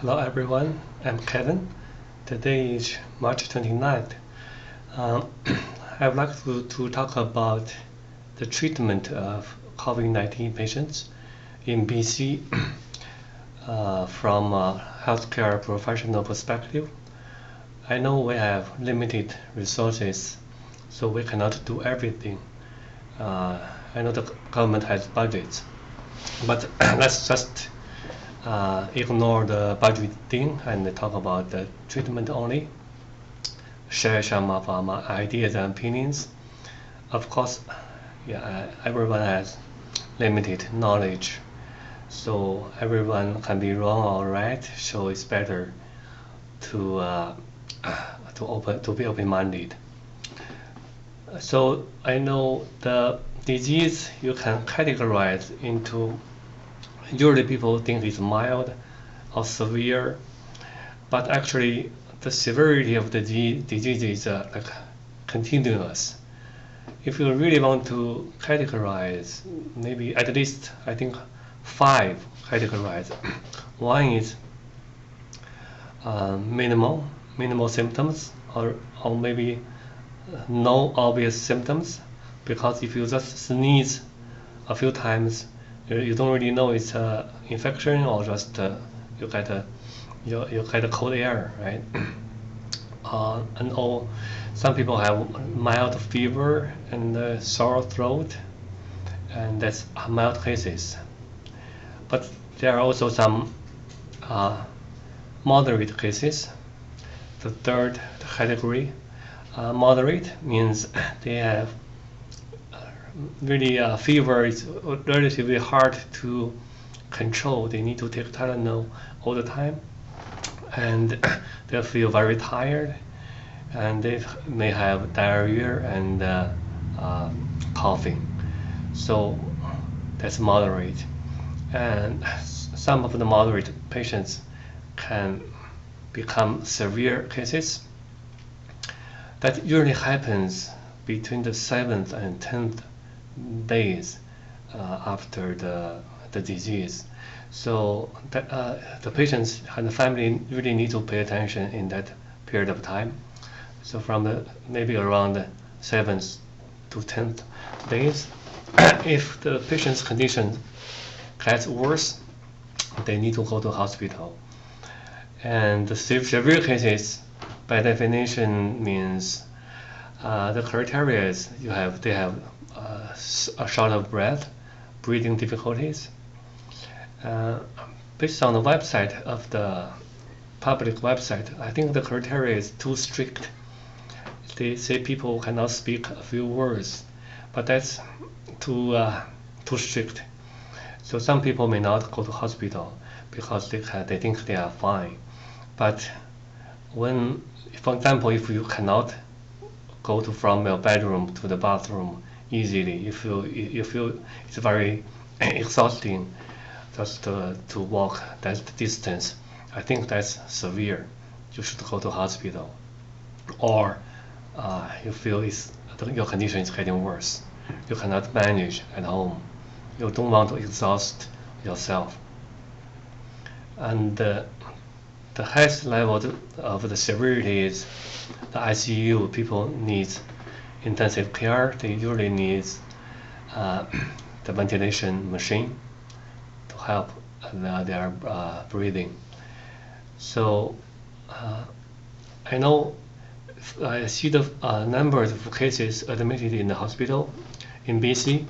Hello everyone, I'm Kevin. Today is March 29th. Um, I would like to talk about the treatment of COVID-19 patients in BC from a healthcare professional perspective. I know we have limited resources, so we cannot do everything. I know the government has budgets, but let's just ignore the budget thing and talk about the treatment only. Share some of my ideas and opinions. Of course, yeah, everyone has limited knowledge, so everyone can be wrong or right. So it's better to to be open-minded. So I know the disease you can categorize into. Usually people think it's mild or severe, but actually the severity of the disease is like continuous. If you really want to categorize, maybe at least I think 5 categorize. One is minimal symptoms, or maybe no obvious symptoms, because if you just sneeze a few times, you don't really know it's an infection or just you get a cold air, right? And some people have mild fever and sore throat, and that's mild cases. But there are also some moderate cases. The third category, moderate, means they have really fever is relatively hard to control. They need to take Tylenol all the time, and they feel very tired, and they may have diarrhea and coughing. So that's moderate. And some of the moderate patients can become severe cases. That usually happens between the 7th and 10th days after the disease. So the patients and the family really need to pay attention in that period of time. So from maybe around the 7th to 10th days, if the patient's condition gets worse, they need to go to hospital. And the severe cases, by definition, means the criteria is they have a short of breath, breathing difficulties. Based on the website of the public website, I think the criteria is too strict. They say people cannot speak a few words, but that's too strict. So some people may not go to hospital because they think they are fine. But when, for example, if you cannot go from your bedroom to the bathroom easily, you feel it's very exhausting just to walk that distance, I think that's severe. You should go to hospital. Or you feel your condition is getting worse. You cannot manage at home. You don't want to exhaust yourself. And the highest level of the severity is the ICU. People need intensive care. They usually need the ventilation machine to help their breathing. So I know I see the numbers of cases admitted in the hospital in BC.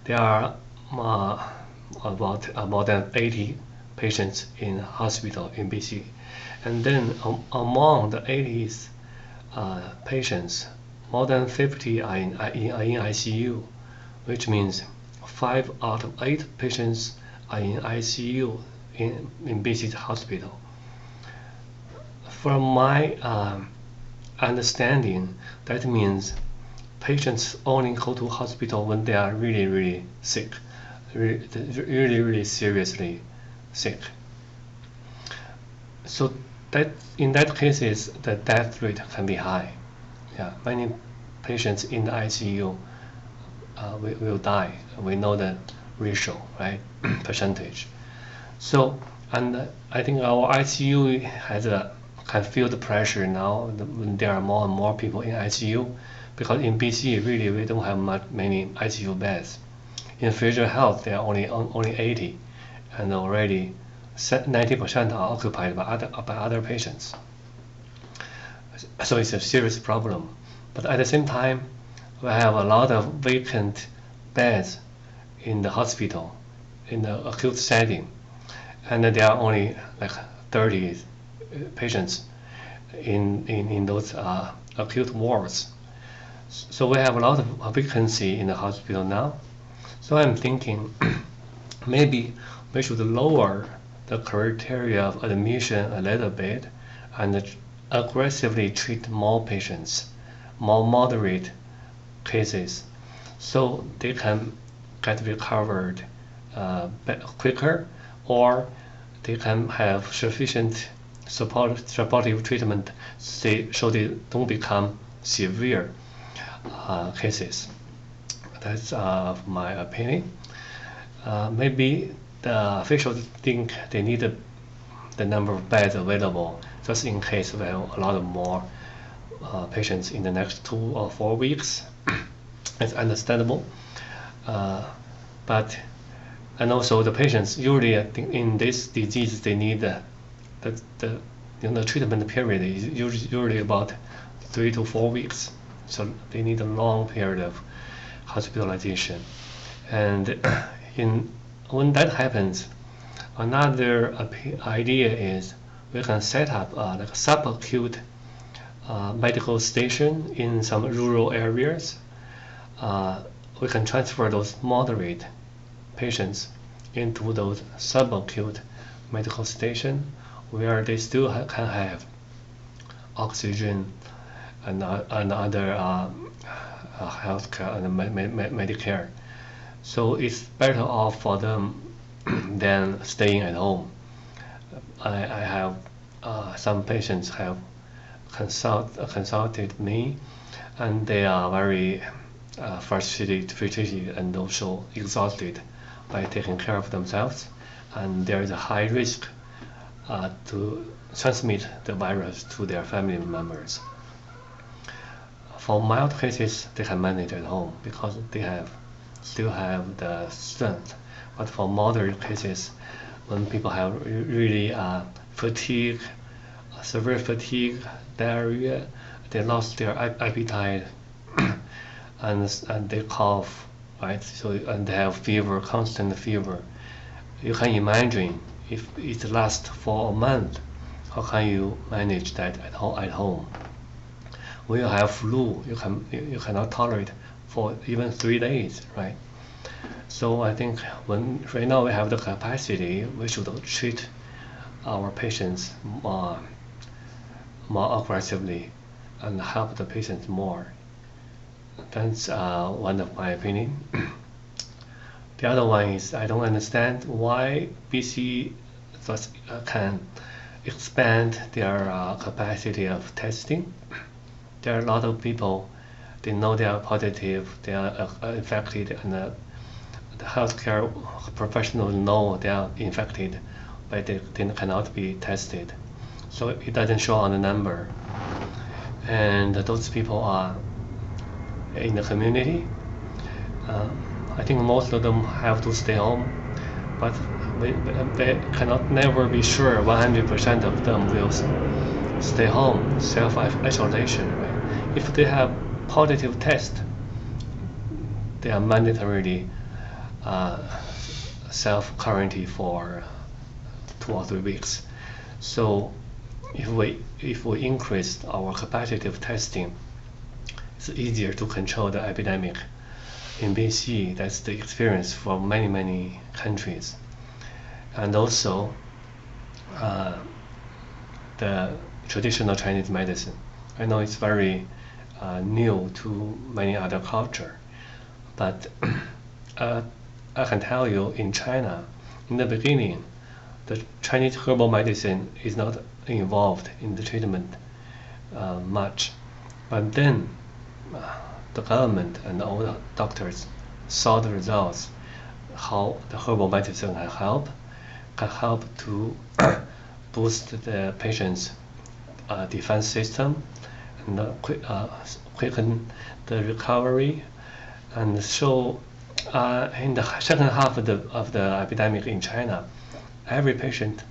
There are about more than 80 patients in hospital in BC, and then among the 80 patients, more than 50 are in ICU, which means 5 out of 8 patients are in ICU in BC hospital. From my understanding, that means patients only go to hospital when they are really sick, really seriously sick. So that in that cases, the death rate can be high. Yeah, many patients in the ICU will die. We know the ratio, right? Percentage. So And I think our ICU can feel the pressure now when there are more and more people in ICU, because in BC really we don't have many ICU beds. In Fraser Health there are only 80, and already 90% are occupied by other patients. So it's a serious problem. But at the same time, we have a lot of vacant beds in the hospital, in the acute setting, and there are only like 30 patients in those acute wards. So we have a lot of vacancy in the hospital now. So I'm thinking maybe we should lower the criteria of admission a little bit and aggressively treat more patients, more moderate cases, so they can get recovered quicker, or they can have sufficient supportive treatment so they don't become severe cases. That's my opinion. Maybe the officials think they need the number of beds available just in case we have a lot of more patients in the next 2 or 4 weeks. It's understandable. And also the patients usually in this disease they need the treatment period is usually about 3 to 4 weeks. So they need a long period of hospitalization. And when that happens, another idea is we can set up like a subacute medical station in some rural areas. We can transfer those moderate patients into those subacute medical station where they still can have oxygen and other healthcare and Medicare. So it's better off for them than staying at home. I have some patients have consulted me, and they are very frustrated and also exhausted by taking care of themselves, and there is a high risk to transmit the virus to their family members. For mild cases, they can manage at home because they still have the strength. But for moderate cases, when people have really fatigue, severe fatigue, diarrhea, they lost their appetite, and they cough, right? So and they have fever, constant fever. You can imagine if it lasts for a month, how can you manage that at home? When you have flu, you cannot tolerate for even 3 days, right? So I think right now we have the capacity, we should treat our patients more aggressively and help the patients more. That's one of my opinion. The other one is I don't understand why BC can expand their capacity of testing. There are a lot of people, they know they are positive, they are infected, and the healthcare professionals know they are infected, but they cannot be tested. So it doesn't show on the number. And those people are in the community. I think most of them have to stay home, but they cannot never be sure 100% of them will stay home, self-isolation, right? If they have positive test, they are mandatorily self-quarantine for 2 or 3 weeks. So if we increase our capacity of testing, it's easier to control the epidemic. In BC, that's the experience for many countries. And also the traditional Chinese medicine. I know it's very new to many other culture, but I can tell you in China, in the beginning, the Chinese herbal medicine is not involved in the treatment much. But then the government and all the doctors saw the results, how the herbal medicine can help can help to boost the patient's defense system and quicken the recovery. And so in the second half of the epidemic in China, every patient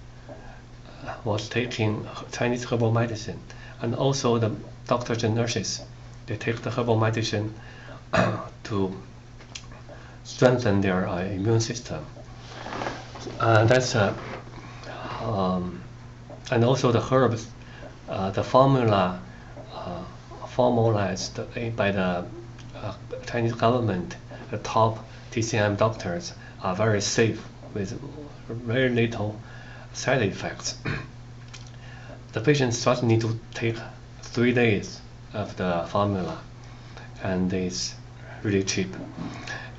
was taking Chinese herbal medicine, and also the doctors and nurses, they take the herbal medicine to strengthen their immune system. That's and also the herbs, the formula formalized by the Chinese government, the top TCM doctors are very safe with very little side effects. The patients just need to take 3 days of the formula, and it's really cheap.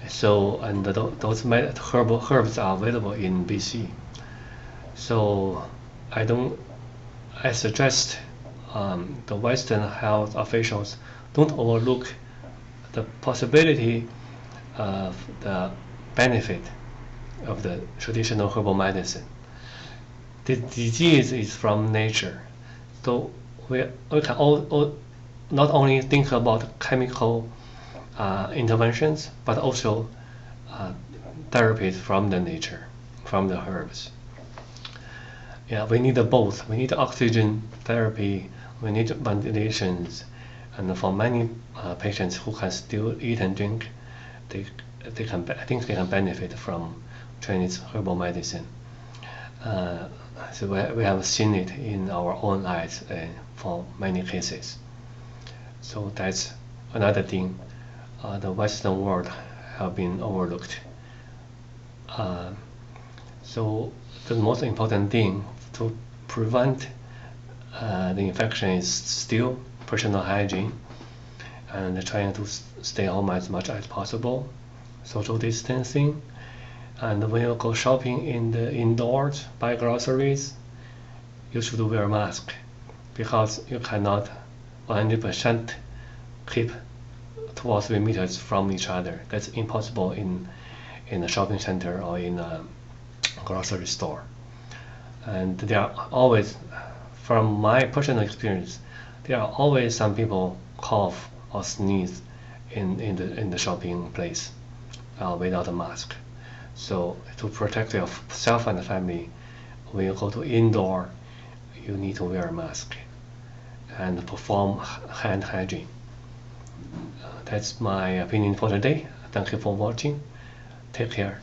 So, and those herbs are available in BC. So, I suggest the Western health officials don't overlook the possibility of the benefit of the traditional herbal medicine. The disease is from nature, so we can all not only think about chemical interventions, but also therapies from the nature, from the herbs. Yeah, we need both. We need oxygen therapy, we need ventilations, and for many patients who can still eat and drink, I think they can benefit from Chinese herbal medicine. So we have seen it in our own eyes for many cases. So that's another thing the Western world have been overlooked. So the most important thing to prevent the infection is still personal hygiene and trying to stay home as much as possible, social distancing, and when you go shopping in the indoors, buy groceries, you should wear a mask, because you cannot 100% keep 2 or 3 meters from each other. That's impossible in a shopping center or in a grocery store. And there are always, from my personal experience, there are always some people cough or sneeze in the shopping place without a mask. So to protect yourself and the family, when you go to indoor, you need to wear a mask and perform hand hygiene. That's my opinion for today. Thank you for watching. Take care.